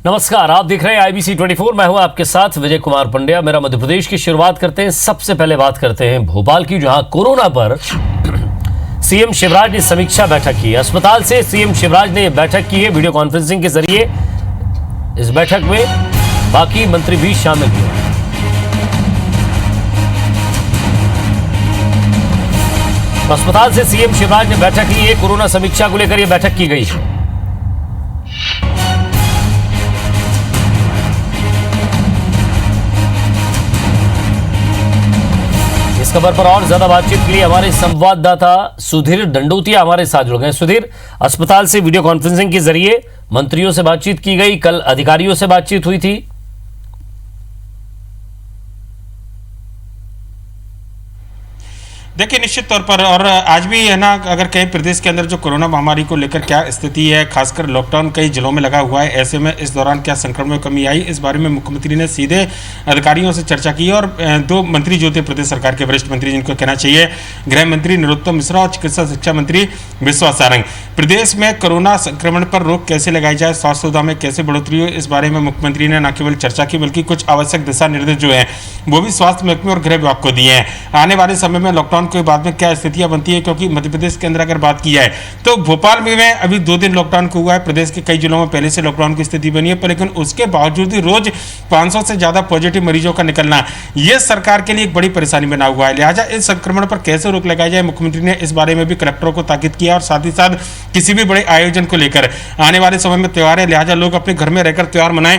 नमस्कार, आप देख रहे हैं IBC 24। मैं हूं आपके साथ विजय कुमार पंड्या। मेरा मध्य प्रदेश की शुरुआत करते हैं। सबसे पहले बात करते हैं भोपाल की, जहां कोरोना पर सीएम शिवराज ने समीक्षा बैठक की। अस्पताल से सीएम शिवराज ने बैठक की है वीडियो कॉन्फ्रेंसिंग के जरिए। इस बैठक में बाकी मंत्री भी शामिल हुए। अस्पताल से सीएम शिवराज ने बैठक ली है। कोरोना समीक्षा को लेकर यह बैठक की गई है। इस खबर पर और ज्यादा बातचीत के लिए हमारे संवाददाता सुधीर दंडोतिया हमारे साथ जुड़ गए। सुधीर, अस्पताल से वीडियो कॉन्फ्रेंसिंग के जरिए मंत्रियों से बातचीत की गई, कल अधिकारियों से बातचीत हुई थी। देखिए, निश्चित तौर पर और आज भी है ना, अगर कहीं प्रदेश के अंदर जो कोरोना महामारी को लेकर क्या स्थिति है, खासकर लॉकडाउन कई जिलों में लगा हुआ है, ऐसे में इस दौरान क्या संक्रमण में कमी आई, इस बारे में मुख्यमंत्री ने सीधे अधिकारियों से चर्चा की। और दो मंत्री जो थे प्रदेश सरकार के वरिष्ठ मंत्री, जिनको कहना चाहिए गृह मंत्री नरोत्तम मिश्रा और चिकित्सा शिक्षा मंत्री विश्वास सारंग, प्रदेश में कोरोना संक्रमण पर रोक कैसे लगाई जाए, स्वास्थ्य सुविधा में कैसे बढ़ोतरी हो, इस बारे में मुख्यमंत्री ने न केवल चर्चा की बल्कि कुछ आवश्यक दिशा निर्देश जो है वो भी स्वास्थ्य महकमे और गृह विभाग को दिए हैं। आने वाले समय में लॉकडाउन के बाद में क्या स्थितियां बनती है, क्योंकि मध्य प्रदेश के अंदर अगर बात की जाए तो भोपाल में अभी 2 दिन लॉकडाउन को हुआ है। प्रदेश के कई जिलों में पहले से लॉकडाउन की स्थिति बनी है, पर लेकिन उसके बावजूद भी रोज 500 से ज्यादा पॉजिटिव मरीजों का निकलना यह सरकार के लिए एक बड़ी परेशानी बना हुआ है। लिहाजा इस संक्रमण पर कैसे रोक लगाई जाए, मुख्यमंत्री ने इस बारे में भी कलेक्टरों को ताकीद किया। और साथ ही साथ किसी भी बड़े आयोजन को लेकर, आने वाले समय में त्योहार है, लिहाजा लोग अपने घर में रहकर त्योहार मनाएं,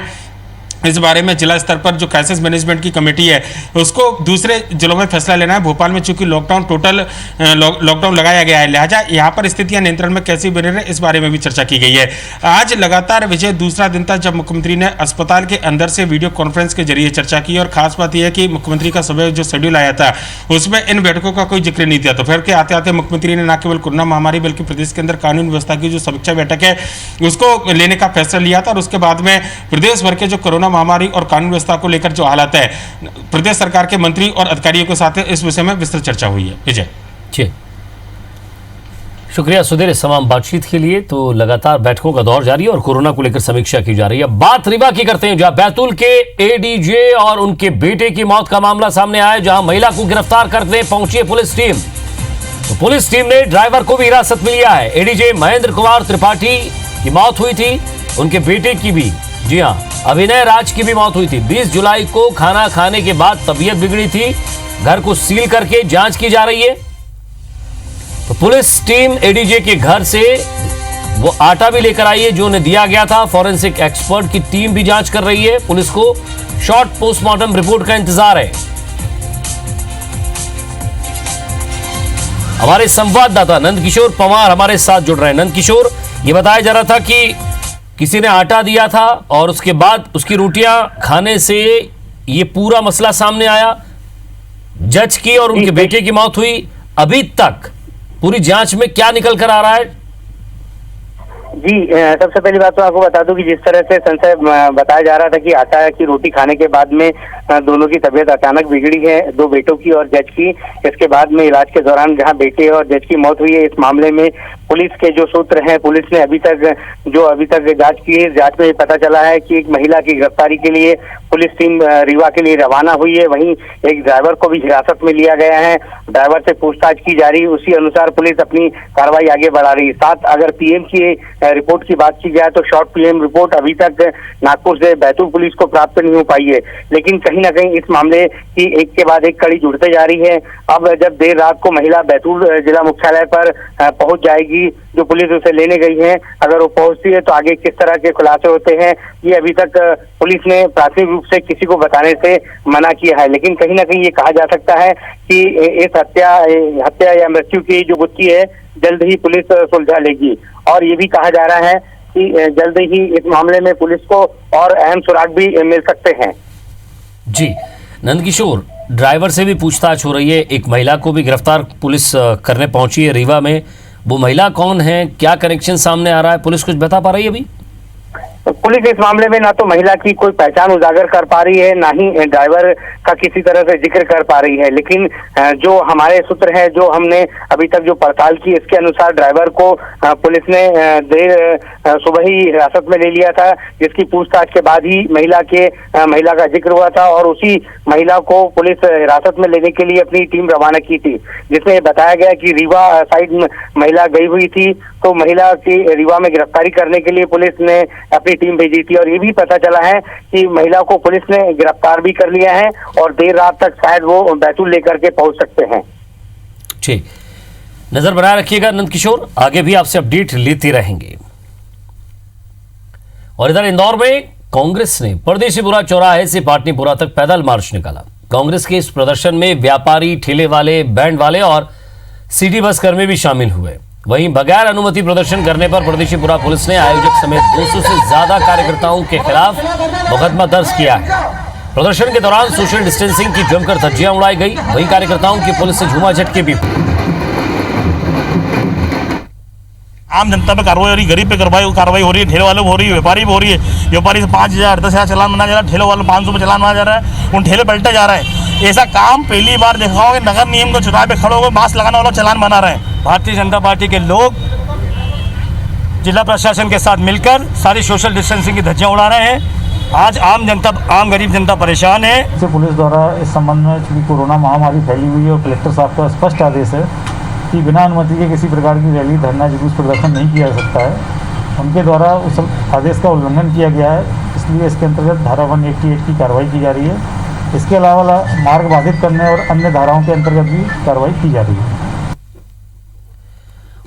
इस बारे में जिला स्तर पर जो क्राइसिस मैनेजमेंट की कमेटी है उसको दूसरे जिलों में फैसला लेना है। भोपाल में चूंकि लॉकडाउन टोटल लॉकडाउन लगाया गया है, लिहाजा यहाँ पर स्थितियां नियंत्रण में कैसे बने रहे, इस बारे में भी चर्चा की गई है। आज लगातार विजय दूसरा दिन था जब मुख्यमंत्री ने अस्पताल के अंदर से वीडियो कॉन्फ्रेंस के जरिए चर्चा की। और खास बात यह है कि मुख्यमंत्री का सुबह जो शेड्यूल आया था उसमें इन बैठकों का कोई जिक्र नहीं था। तो फिर के आते आते मुख्यमंत्री ने न केवल कोरोना महामारी बल्कि प्रदेश के अंदर कानून व्यवस्था की जो समीक्षा बैठक है उसको लेने का फैसला लिया था। और उसके बाद में प्रदेश भर के जो कोरोना महामारी और कानून व्यवस्था को लेकर जो हालात है, प्रदेश सरकार के मंत्री और अधिकारियों के साथ इस विषय में विस्तृत चर्चा हुई है। विजय जी, शुक्रिया सुधीर इस तमाम बातचीत के लिए। तो लगातार बैठकों का दौर जारी है और कोरोना को लेकर समीक्षा की जा रही है। बात रीवा की करते हैं, जहां बैतूल के एडीजे और उनके बेटे की मौत का मामला सामने आया, जहां महिला को गिरफ्तार करने पहुंची है पुलिस टीम। तो पुलिस टीम ने ड्राइवर को भी हिरासत में लिया है। एडीजे महेंद्र कुमार त्रिपाठी की मौत हुई थी, उनके बेटे की भी, जी हां, अभिनय राज की भी मौत हुई थी। 20 जुलाई को खाना खाने के बाद तबीयत बिगड़ी थी। घर को सील करके जांच की जा रही है। तो पुलिस टीम एडीजे के घर से वो आटा भी लेकर आई है जो उन्हें दिया गया था। फॉरेंसिक एक्सपर्ट की टीम भी जांच कर रही है। पुलिस को शॉर्ट पोस्टमार्टम रिपोर्ट का इंतजार है। हमारे संवाददाता नंदकिशोर पवार हमारे साथ जुड़ रहे हैं। नंदकिशोर, ये बताया जा रहा था कि किसी ने आटा दिया था और उसके बाद उसकी रोटियां खाने से ये पूरा मसला सामने आया। जज की और उनके बेटे की मौत हुई। अभी तक पूरी जांच में क्या निकल कर आ रहा है? जी, सबसे पहली बात तो आपको बता दूं कि जिस तरह से संशय बताया जा रहा था कि आटा की रोटी खाने के बाद में दोनों की तबीयत अचानक बिगड़ी है, 2 बेटों की और जज की। इसके बाद में इलाज के दौरान जहां बेटे और जज की मौत हुई है, इस मामले में पुलिस के जो सूत्र हैं, पुलिस ने अभी तक जांच की है। जांच में पता चला है कि एक महिला की गिरफ्तारी के लिए पुलिस टीम रीवा के लिए रवाना हुई है। वहीं एक ड्राइवर को भी हिरासत में लिया गया है, ड्राइवर से पूछताछ की जा रही है। उसी अनुसार पुलिस अपनी कार्रवाई आगे बढ़ा रही है। साथ अगर पीएम की रिपोर्ट की बात की जाए तो शॉर्ट पीएम रिपोर्ट अभी तक नागपुर से बैतूल पुलिस को प्राप्त नहीं हो पाई है, लेकिन कहीं ना कहीं इस मामले की एक के बाद एक कड़ी जुड़ते जा रही है। अब जब देर रात को महिला बैतूल जिला मुख्यालय पर पहुंच जाएगी, जो पुलिस उसे लेने गई है, अगर वो पहुंचती है तो आगे किस तरह के खुलासे होते हैं, ये अभी तक पुलिस ने प्राथमिक रूप से किसी को बताने से मना किया है। लेकिन कहीं ना कहीं ये कहा जा सकता है कि इस हत्या या मृत्यु की जो गुत्थी है जल्द ही पुलिस सुलझा लेगी। और ये भी कहा जा रहा है कि जल्द ही इस मामले में पुलिस को और अहम सुराग भी मिल सकते हैं। जी नंदकिशोर, ड्राइवर से भी पूछताछ हो रही है। एक महिला को भी गिरफ्तार पुलिस करने पहुंची है रीवा में। वो महिला कौन है, क्या कनेक्शन सामने आ रहा है, पुलिस कुछ बता पा रही है अभी? पुलिस इस मामले में ना तो महिला की कोई पहचान उजागर कर पा रही है, ना ही ड्राइवर का किसी तरह से जिक्र कर पा रही है। लेकिन जो हमारे सूत्र है, जो हमने अभी तक जो पड़ताल की, इसके अनुसार ड्राइवर को पुलिस ने देर सुबह ही हिरासत में ले लिया था, जिसकी पूछताछ के बाद ही महिला का जिक्र हुआ था और उसी महिला को पुलिस हिरासत में लेने के लिए अपनी टीम रवाना की थी, जिसमें बताया गया कि रीवा साइड में महिला गई हुई थी। तो महिला की रीवा में गिरफ्तारी करने के लिए पुलिस ने अपनी टीम भेजी थी और ये भी पता चला है कि महिला को पुलिस ने गिरफ्तार भी कर लिया है और देर रात तक शायद वो बैतूल लेकर के पहुंच सकते हैं। ठीक, नजर बनाए रखिएगा नंद किशोर, आगे भी आपसे अपडेट लेते रहेंगे। और इधर इंदौर में कांग्रेस ने परदेशीपुरा चौराहे से पाटनीपुरा तक पैदल मार्च निकाला। कांग्रेस के इस प्रदर्शन में व्यापारी, ठेले वाले, बैंड वाले और सिटी बस कर्मी भी शामिल हुए। वहीं बगैर अनुमति प्रदर्शन करने पर परदेशीपुरा पुलिस ने आयोजक समेत 200 से ज्यादा कार्यकर्ताओं के खिलाफ मुकदमा दर्ज किया है। प्रदर्शन के दौरान सोशल डिस्टेंसिंग की जमकर धज्जियां उड़ाई गई। वहीं कार्यकर्ताओं की पुलिस से झूमा झटके भी। आम जनता पे कार्रवाई हो रही, गरीब पे कार्रवाई हो रही है, ठेले वालों पे हो रही है, व्यापारी पे हो रही है। व्यापारी से 5,000 10,000 चालान बना जा रहा है, ठेले वालों 500 में चालान बना जा रहा है, उन ठेले पलटा जा रहा है। ऐसा काम पहली बार देखा होगा कि नगर निगम को चुनाव पे खड़े होकर मास्क लगाने वालों चालान बना रहे हैं। भारतीय जनता पार्टी के लोग जिला प्रशासन के साथ मिलकर सारी सोशल डिस्टेंसिंग की धज्जियां उड़ा रहे हैं। आज आम गरीब जनता परेशान है। पुलिस द्वारा इस संबंध में चूंकि कोरोना महामारी फैली हुई है और कलेक्टर साहब का स्पष्ट आदेश है कि बिना अनुमति के किसी प्रकार की रैली, धरना, जुलूस प्रदर्शन नहीं किया जा सकता है। उनके द्वारा उस आदेश का उल्लंघन किया गया है, इसलिए इसके अंतर्गत धारा 188 की कार्रवाई की जा रही है। इसके अलावा मार्ग बाधित करने और अन्य धाराओं के अंतर्गत भी कार्रवाई की जा रही है।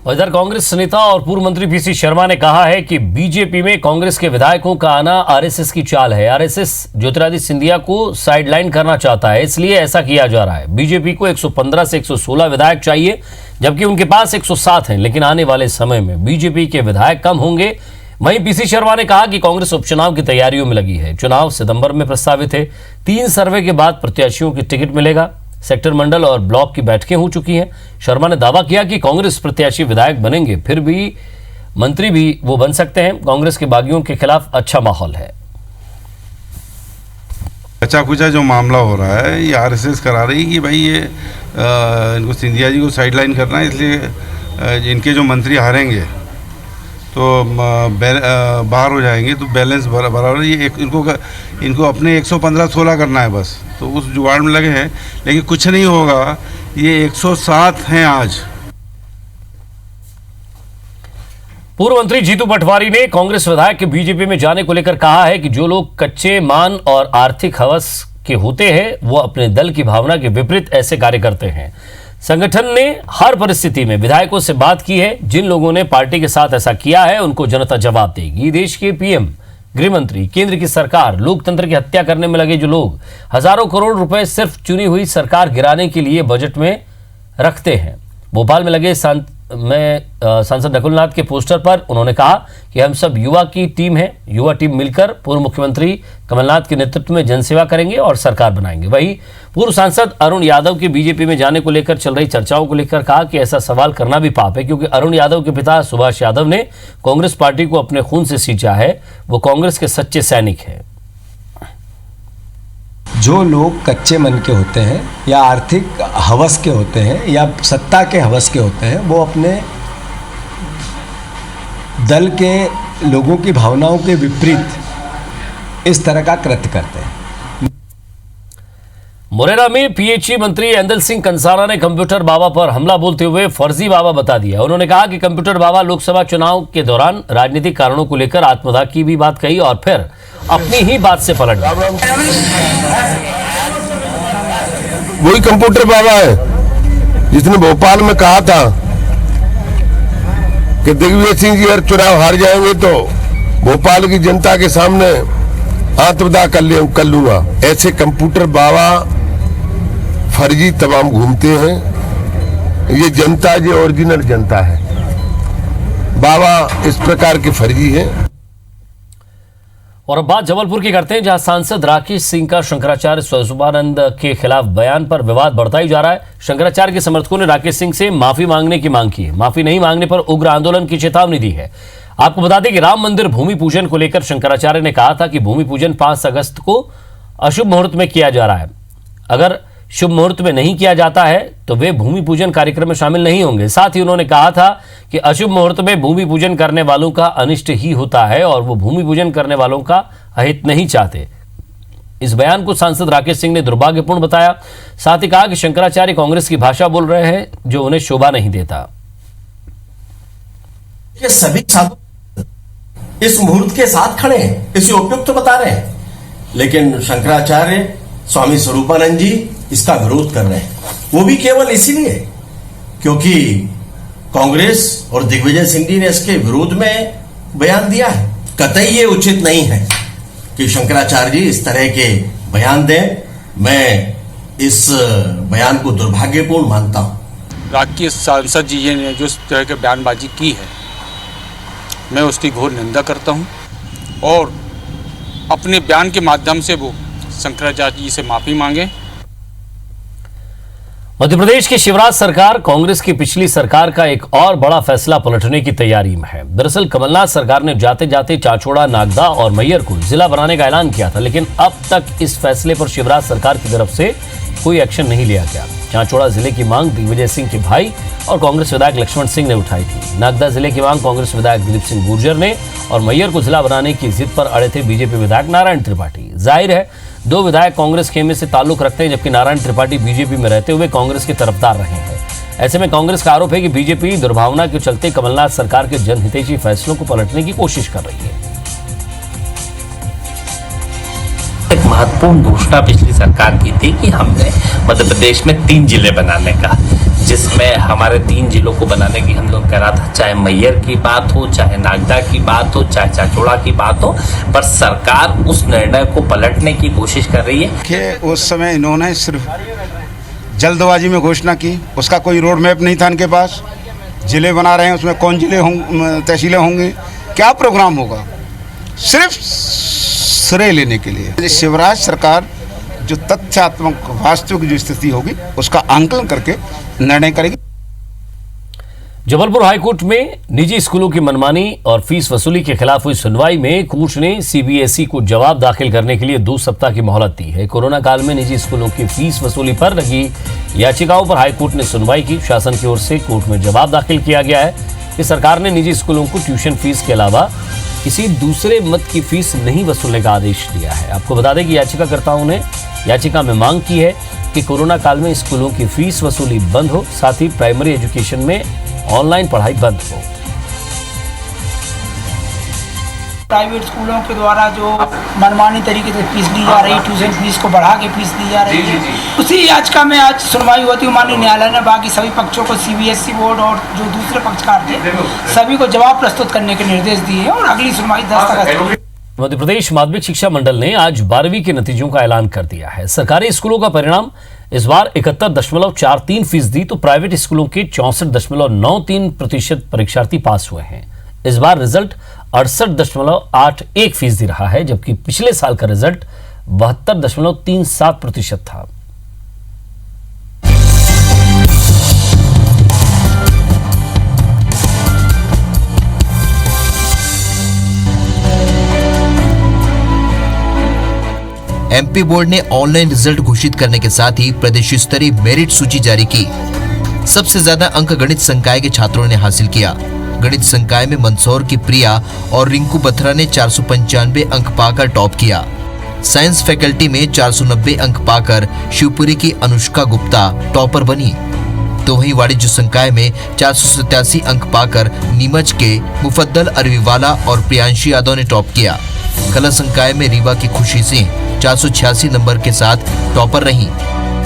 इधर कांग्रेस नेता और पूर्व मंत्री पीसी शर्मा ने कहा है कि बीजेपी में कांग्रेस के विधायकों का आना आरएसएस की चाल है। आरएसएस ज्योतिरादित्य सिंधिया को साइडलाइन करना चाहता है, इसलिए ऐसा किया जा रहा है। बीजेपी को 115 से 116 विधायक चाहिए, जबकि उनके पास 107 हैं, लेकिन आने वाले समय में बीजेपी के विधायक कम होंगे। वहीं पीसी शर्मा ने कहा कि कांग्रेस उपचुनाव की तैयारियों में लगी है। चुनाव सितंबर में प्रस्तावित है। 3 सर्वे के बाद प्रत्याशियों की टिकट मिलेगा। सेक्टर, मंडल और ब्लॉक की बैठकें हो चुकी हैं। शर्मा ने दावा किया कि कांग्रेस प्रत्याशी विधायक बनेंगे, फिर भी मंत्री भी वो बन सकते हैं। कांग्रेस के बागियों के खिलाफ अच्छा माहौल है। अच्छा कुचा जो मामला हो रहा है, ये आरएसएस करा रही है कि भाई ये इनको सिंधिया जी को साइडलाइन करना है, इसलिए इनके जो मंत्री हारेंगे तो बाहर हो जाएंगे, तो बैलेंस बराबर। ये इनको अपने 115-16 करना है बस, तो उस जुगाड़ में लगे हैं, लेकिन कुछ नहीं होगा। ये 107 हैं आज। पूर्व मंत्री जीतू पटवारी ने कांग्रेस विधायक के बीजेपी में जाने को लेकर कहा है कि जो लोग कच्चे मान और आर्थिक हवस के होते हैं, वो अपने दल की भावना के विपरीत ऐसे कार्य करते हैं। संगठन ने हर परिस्थिति में विधायकों से बात की है। जिन लोगों ने पार्टी के साथ ऐसा किया है, उनको जनता जवाब देगी। देश के पीएम, गृह मंत्री, केंद्र की सरकार, लोकतंत्र की हत्या करने में लगे जो लोग हजारों करोड़ रुपए सिर्फ चुनी हुई सरकार गिराने के लिए बजट में रखते हैं। भोपाल में लगे सांसद नकुलनाथ के पोस्टर पर उन्होंने कहा कि हम सब युवा की टीम है। युवा टीम मिलकर पूर्व मुख्यमंत्री कमलनाथ के नेतृत्व में जनसेवा करेंगे और सरकार बनाएंगे। वहीं पूर्व सांसद अरुण यादव के बीजेपी में जाने को लेकर चल रही चर्चाओं को लेकर कहा कि ऐसा सवाल करना भी पाप है, क्योंकि अरुण यादव के पिता सुभाष यादव ने कांग्रेस पार्टी को अपने खून से सींचा है। वो कांग्रेस के सच्चे सैनिक हैं। जो लोग कच्चे मन के होते हैं या आर्थिक हवस के होते हैं या सत्ता के हवस के होते हैं, वो अपने दल के लोगों की भावनाओं के विपरीत इस तरह का कृत्य करते हैं। मुरैना में पीएचई मंत्री ऐंदल सिंह कंसारा ने कंप्यूटर बाबा पर हमला बोलते हुए फर्जी बाबा बता दिया। उन्होंने कहा कि कंप्यूटर बाबा लोकसभा चुनाव के दौरान राजनीतिक कारणों को लेकर आत्मदाह की भी बात कही और फिर अपनी ही बात से पलट गए। वही कंप्यूटर बाबा है जिसने भोपाल में कहा था कि दिग्विजय सिंह जी अगर चुनाव हार जाएंगे तो भोपाल की जनता के सामने आत्मदाह कर लूंगा। ऐसे कंप्यूटर बाबा फर्जी तमाम घूमते हैं। ये जनता, ये ओरिजिनल जनता है। बाबा इस प्रकार के फर्जी हैं। और अब बात जबलपुर की करते हैं, जहां सांसद राकेश सिंह का शंकराचार्य स्वरूपानंद के खिलाफ बयान पर विवाद बढ़ता ही जा रहा है। शंकराचार्य के समर्थकों ने राकेश सिंह से माफी मांगने की मांग की है। माफी नहीं मांगने पर उग्र आंदोलन की चेतावनी दी है। आपको बता दें कि राम मंदिर भूमि पूजन को लेकर शंकराचार्य ने कहा था कि भूमि पूजन 5 अगस्त को अशुभ मुहूर्त में किया जा रहा है। अगर शुभ मुहूर्त में नहीं किया जाता है तो वे भूमि पूजन कार्यक्रम में शामिल नहीं होंगे। साथ ही उन्होंने कहा था कि अशुभ मुहूर्त में भूमि पूजन करने वालों का अनिष्ट ही होता है और वो भूमि पूजन करने वालों का अहित नहीं चाहते। इस बयान को सांसद राकेश सिंह ने दुर्भाग्यपूर्ण बताया। साथ ही कहा कि शंकराचार्य कांग्रेस की भाषा बोल रहे हैं जो उन्हें शोभा नहीं देता। ये सभी साधु इस मुहूर्त के साथ खड़े हैं, इसे उपयुक्त बता रहे हैं, लेकिन शंकराचार्य स्वामी स्वरूपानंद जी इसका विरोध कर रहे हैं। वो भी केवल इसीलिए क्योंकि कांग्रेस और दिग्विजय सिंह जी ने इसके विरोध में बयान दिया है। कतई ये उचित नहीं है कि शंकराचार्य जी इस तरह के बयान दें। मैं इस बयान को दुर्भाग्यपूर्ण मानता हूं। राज्य सांसद जी ने जो इस तरह की बयानबाजी की है, मैं उसकी घोर निंदा करता हूं और अपने बयान के माध्यम से वो शंकराचार्य जी से माफी मांगे। मध्य प्रदेश की शिवराज सरकार कांग्रेस की पिछली सरकार का एक और बड़ा फैसला पलटने की तैयारी में है। दरअसल कमलनाथ सरकार ने जाते जाते चाचौड़ा, नागदा और मैयर को जिला बनाने का ऐलान किया था, लेकिन अब तक इस फैसले पर शिवराज सरकार की तरफ से कोई एक्शन नहीं लिया गया। चाचौड़ा जिले की मांग दिग्विजय सिंह के भाई और कांग्रेस विधायक लक्ष्मण सिंह ने उठाई थी। नागदा जिले की मांग कांग्रेस विधायक दिलीप सिंह गुर्जर ने और मैयर को जिला बनाने की जिद पर अड़े थे बीजेपी विधायक नारायण त्रिपाठी। जाहिर है दो विधायक कांग्रेस खेमे से ताल्लुक रखते हैं, जबकि नारायण त्रिपाठी बीजेपी में रहते हुए कांग्रेस के तरफदार रहे हैं। ऐसे में कांग्रेस का आरोप है कि बीजेपी दुर्भावना के चलते कमलनाथ सरकार के जनहितैषी फैसलों को पलटने की कोशिश कर रही है। एक महत्वपूर्ण घोषणा पिछली सरकार की थी कि हमने मध्य प्रदेश में 3 जिले बनाने का, जिसमें हमारे 3 जिलों को बनाने की हम लोग कह रहा था, चाहे मैयर की बात हो, चाहे नागदा की बात हो, चाहे चाचौड़ा की बात हो, पर सरकार उस निर्णय को पलटने की कोशिश कर रही है। कि उस समय इन्होंने सिर्फ जल्दबाजी में घोषणा की, उसका कोई रोड मैप नहीं था इनके पास। जिले बना रहे हैं, उसमें कौन जिले होंगे, तहसीलें होंगी, क्या प्रोग्राम होगा, सिर्फ श्रेय लेने के लिए। शिवराज सरकार जो तथ्यात्मक वास्तविक जो स्थिति होगी उसका आंकलन करके निर्णय करेगी। जबलपुर हाईकोर्ट में निजी स्कूलों की मनमानी और फीस वसूली के खिलाफ हुई सुनवाई में कोर्ट ने सीबीएसई को जवाब दाखिल करने के लिए 2 सप्ताह की मोहलत दी है। कोरोना काल में निजी स्कूलों की फीस वसूली पर लगी याचिकाओं पर हाईकोर्ट ने सुनवाई की। शासन की ओर से कोर्ट में जवाब दाखिल किया गया है कि सरकार ने निजी स्कूलों को ट्यूशन फीस के अलावा किसी दूसरे मद की फीस नहीं वसूलने का आदेश दिया है। आपको बता दें कि याचिकाकर्ताओं ने याचिका में मांग की है कि कोरोना काल में स्कूलों की फीस वसूली बंद हो, साथ ही प्राइमरी एजुकेशन में ऑनलाइन पढ़ाई बंद हो। प्राइवेट स्कूलों के द्वारा जो मनमानी तरीके से फीस ली जा रही, ट्यूशन फीस को बढ़ा के फीस दी जा रही है, उसी याचिका में आज सुनवाई होती हुई माननीय न्यायालय ने बाकी सभी पक्षों को, सीबीएसई बोर्ड और जो दूसरे पक्षकार थे, सभी को जवाब प्रस्तुत करने के निर्देश दिए और अगली सुनवाई 10 अगस्त। मध्य प्रदेश माध्यमिक शिक्षा मंडल ने आज 12वीं के नतीजों का ऐलान कर दिया है। सरकारी स्कूलों का परिणाम इस बार 71.43%, तो प्राइवेट स्कूलों के 64.93% परीक्षार्थी पास हुए हैं। इस बार रिजल्ट 68.81% रहा है, जबकि पिछले साल का रिजल्ट 72.37% था। एमपी बोर्ड ने ऑनलाइन रिजल्ट घोषित करने के साथ ही प्रदेश स्तरीय मेरिट सूची जारी की। सबसे ज्यादा अंक गणित संकाय के छात्रों ने हासिल किया। गणित संकाय में मंदसौर की प्रिया और रिंकू बथरा ने 495 अंक पाकर टॉप किया। साइंस फैकल्टी में 490 अंक पाकर शिवपुरी की अनुष्का गुप्ता टॉपर बनी। तो वहीं वाणिज्य संकाय में 487 अंक पाकर नीमच के मुफद्दल अरवीवाला और प्रियांशी यादव ने टॉप किया। कला संकाय में रीवा की खुशी सिंह 486 नंबर के साथ टॉपर रही।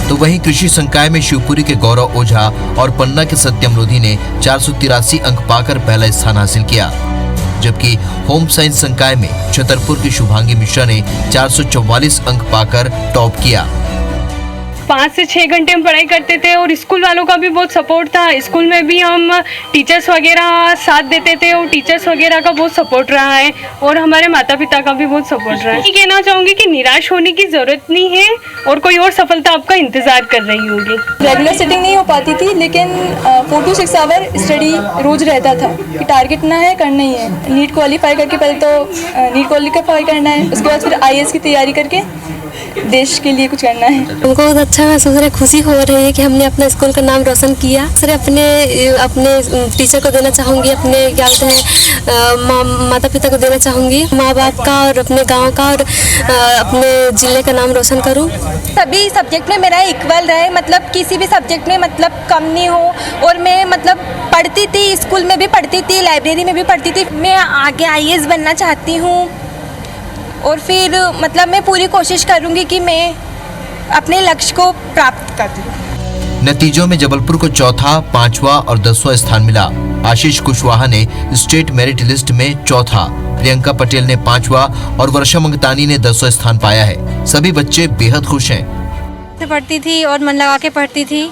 तो वहीं कृषि संकाय में शिवपुरी के गौरव ओझा और पन्ना के सत्यम लोधी ने 483 अंक पाकर पहला स्थान हासिल किया, जबकि होम साइंस संकाय में छतरपुर की शुभांगी मिश्रा ने 444 अंक पाकर टॉप किया। 5 से 6 घंटे हम पढ़ाई करते थे और स्कूल वालों का भी बहुत सपोर्ट था। स्कूल में भी हम टीचर्स वगैरह साथ देते थे और टीचर्स वगैरह का बहुत सपोर्ट रहा है और हमारे माता पिता का भी बहुत सपोर्ट रहा है। ये कहना चाहूँगी कि निराश होने की ज़रूरत नहीं है और कोई और सफलता आपका इंतज़ार कर रही होगी। रेगुलर सिटिंग नहीं हो पाती थी, लेकिन 4 to 6 आवर स्टडी रोज़ रहता था कि टारगेट ना है, करना ही है। नीट क्वालिफाई करके पहले तो नीट क्वालिफाई करना है, उसके बाद फिर IAS की तैयारी करके देश के लिए कुछ करना है। हमको बहुत अच्छा महसूस हो रहा है, खुशी हो रही है कि हमने अपना स्कूल का नाम रोशन किया। सर अपने टीचर को देना चाहूँगी, अपने क्या बोलते हैं माता पिता को देना चाहूँगी, माँ बाप का और अपने गांव का और अपने ज़िले का नाम रोशन करूँ। सभी सब्जेक्ट में मेरा इक्वल रहे, मतलब किसी भी सब्जेक्ट में मतलब कम नहीं हो। और मैं मतलब पढ़ती थी, स्कूल में भी पढ़ती थी, लाइब्रेरी में भी पढ़ती थी। मैं आगे IAS बनना चाहती हूँ और फिर मतलब मैं पूरी कोशिश करूँगी कि मैं अपने लक्ष्य को प्राप्त कर दूँ। नतीजों में जबलपुर को चौथा, 5वां और 10वां स्थान मिला। आशीष कुशवाहा ने स्टेट मेरिट लिस्ट में चौथा, प्रियंका पटेल ने 5वां और वर्षा मंगतानी ने 10वां स्थान पाया है। सभी बच्चे बेहद खुश हैं। पढ़ती थी और मन लगा के पढ़ती थी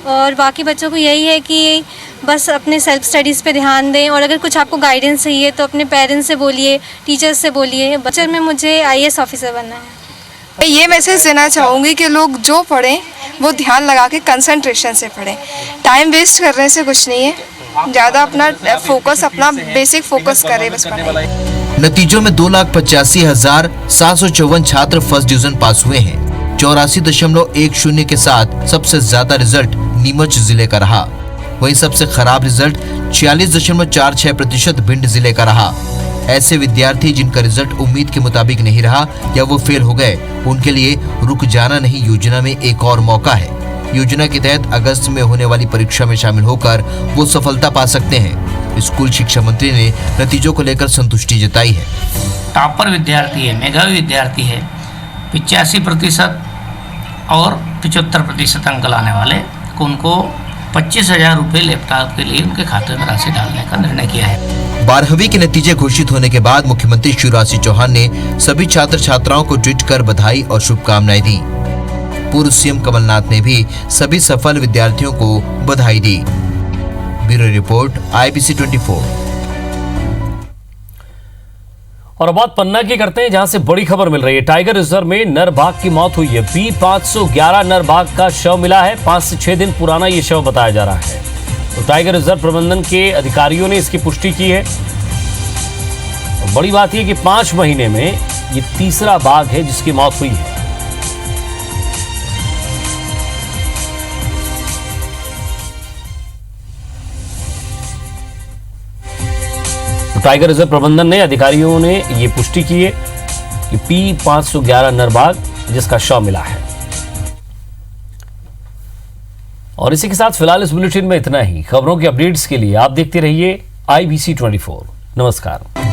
और बाकी बच्चों को यही है कि बस अपने सेल्फ स्टडीज़ पे ध्यान दें और अगर कुछ आपको गाइडेंस चाहिए तो अपने पेरेंट्स से बोलिए, टीचर्स से बोलिए। बच्चे में मुझे IAS ऑफिसर बनना है। मैं ये मैसेज देना चाहूँगी कि लोग जो पढ़ें वो ध्यान लगा के कंसंट्रेशन से पढ़ें। टाइम वेस्ट करने से कुछ नहीं है, ज़्यादा अपना फोकस, अपना बेसिक फोकस करें बस पढ़ाई। नतीजों में 2,85,754 छात्र फर्स्ट डिवीजन पास हुए हैं। 84.10 के साथ सबसे ज्यादा रिजल्ट नीमच जिले का रहा। वहीं सबसे खराब रिजल्ट 46.46% भिंड जिले का रहा। ऐसे विद्यार्थी जिनका रिजल्ट उम्मीद के मुताबिक नहीं रहा या वो फेल हो गए, उनके लिए रुक जाना नहीं योजना में एक और मौका है। योजना के तहत अगस्त में होने वाली परीक्षा में शामिल होकर वो सफलता पा सकते हैं। स्कूल शिक्षा मंत्री ने नतीजों को लेकर संतुष्टि जताई है। टॉपर विद्यार्थी है, मेधावी विद्यार्थी है, 85% और 75% अंक लाने वाले को उनको 25,000 रुपये लैपटॉप के लिए उनके खाते में राशि डालने का निर्णय किया है। 12वीं के नतीजे घोषित होने के बाद मुख्यमंत्री शिवराज सिंह चौहान ने सभी छात्र छात्राओं को ट्वीट कर बधाई और शुभकामनाएं दी। पूर्व CM कमलनाथ ने भी सभी सफल विद्यार्थियों को बधाई दी। Bureau report IBC 24। और अब बात पन्ना की करते हैं, जहां से बड़ी खबर मिल रही है। टाइगर रिजर्व में नर बाघ की मौत हुई है। P511 नर बाघ का शव मिला है। 5 से 6 दिन पुराना ये शव बताया जा रहा है। तो टाइगर रिजर्व प्रबंधन के अधिकारियों ने इसकी पुष्टि की है। और बड़ी बात यह कि 5 महीने में ये तीसरा बाघ है जिसकी मौत हुई है। टाइगर रिजर्व प्रबंधन ने, अधिकारियों ने ये पुष्टि की है कि P511 नर बाघ जिसका शव मिला है। और इसी के साथ फिलहाल इस बुलेटिन में इतना ही। खबरों के अपडेट्स के लिए आप देखते रहिए IBC 24। नमस्कार।